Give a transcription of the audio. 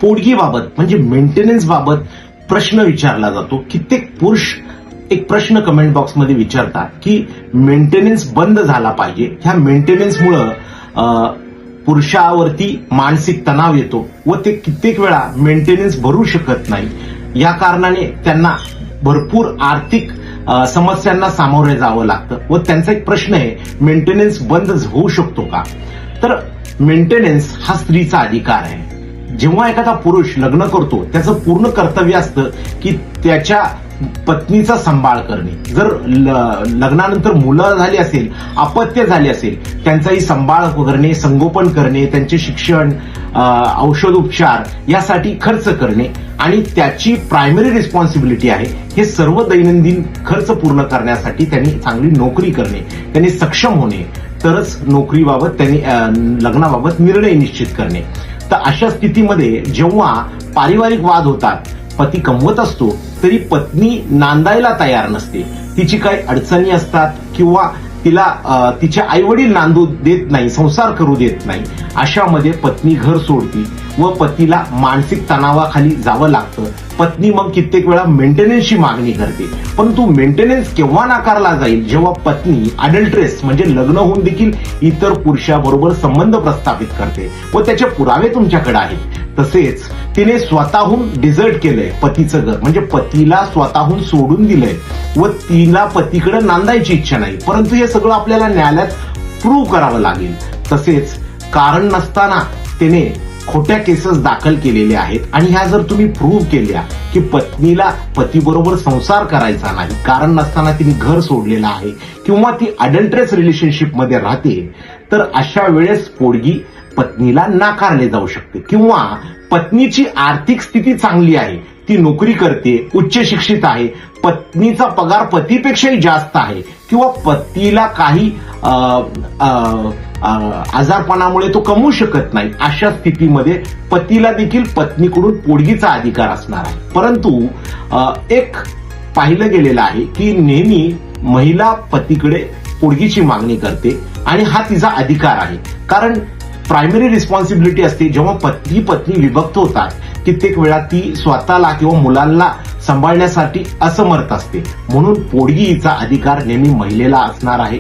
पोडगीबाबत म्हणजे मेंटेनन्स बाबत प्रश्न विचारला जातो. कित्येक पुरुष एक प्रश्न कमेंट बॉक्समध्ये विचारतात की मेंटेनन्स बंद झाला पाहिजे. ह्या मेंटेनन्समुळं पुरुषावरती मानसिक तणाव येतो व ते कित्येक वेळा मेंटेनन्स भरू शकत नाही. या कारणाने त्यांना भरपूर आर्थिक समस्यांना सामोरे जावं लागतं व त्यांचा एक प्रश्न आहे, मेंटेनन्स बंद होऊ शकतो का? तर मेंटेनन्स हा स्त्रीचा अधिकार आहे. जेव्हा एखादा पुरुष लग्न करतो त्याचं पूर्ण कर्तव्य असतं की त्याच्या पत्नीचा सांभाळ करणे. जर लग्नानंतर मुलं झाली असेल, अपत्य झाले असेल, त्यांचाही सांभाळ करणे, संगोपन करणे, त्यांचे शिक्षण, औषधोपचार यासाठी खर्च करणे आणि त्याची प्रायमरी रिस्पॉन्सिबिलिटी आहे. हे सर्व दैनंदिन खर्च पूर्ण करण्यासाठी त्यांनी चांगली नोकरी करणे, त्यांनी सक्षम होणे, तरच नोकरीबाबत त्यांनी लग्नाबाबत निर्णय निश्चित करणे. तर अशा स्थितीमध्ये जेव्हा पारिवारिक वाद होतात, पती कमवत असतो तरी पत्नी नांदायला तयार नसते. तिची काही अडचणी असतात किंवा तिला तिचे आई वडील नांदू देत नाही, संसार करू देत नाही. अशामध्ये पत्नी घर सोडती व पतीला मानसिक तणावाखाली जावं लागतं. पत्नी मग कित्येक वेळा मेंटेनन्सची मागणी करते. परंतु मेंटेनन्स केव्हा नाकारला जाईल? जेव्हा पत्नी अडल्ट्रेस म्हणजे लग्न होऊन देखील इतर पुरुषाबरोबर संबंध प्रस्थापित करते व त्याचे पुरावे तुमच्याकडे आहेत. तसेच तिने स्वतःहून डिझर्ट केलंय पतीचं घर, म्हणजे पतीला स्वतःहून सोडून दिलंय व तिला पतीकडे नांदायची इच्छा नाही. परंतु हे सगळं आपल्याला न्यायालयात प्रूव्ह करावं लागेल. तसेच कारण नसताना तिने खोट्या केसेस दाखल केलेल्या आहेत आणि ह्या जर तुम्ही प्रूव्ह केल्या की पत्नीला पतीबरोबर संसार करायचा नाही, कारण नसताना तिने घर सोडलेलं आहे किंवा ती अडल्ट्रेस रिलेशनशिपमध्ये राहते, तर अशा वेळेस पोडगी पत्नीला नाकारले जाऊ शकते. किंवा पत्नीची आर्थिक स्थिती चांगली आहे, ती नोकरी करते, उच्च शिक्षित आहे, पत्नीचा पगार पतीपेक्षाही जास्त आहे किंवा पतीला काही आजारपणामुळे तो कमवू शकत नाही, अशा स्थितीमध्ये पतीला देखील पत्नीकडून पोडगीचा अधिकार असणार आहे. परंतु एक पाहिलं गेलेलं आहे की नेहमी महिला पतीकडे पोडगीची मागणी करते आणि हा तिचा अधिकार आहे. कारण प्रायमरी रिस्पॉन्सिबिलिटी असते. जेव्हा पत्नी विभक्त होतात, कित्येक वेळा ती स्वतःला किंवा मुलांना सांभाळण्यासाठी असमर्थ असते. म्हणून पोडगीचा अधिकार नेहमी महिलेला असणार आहे.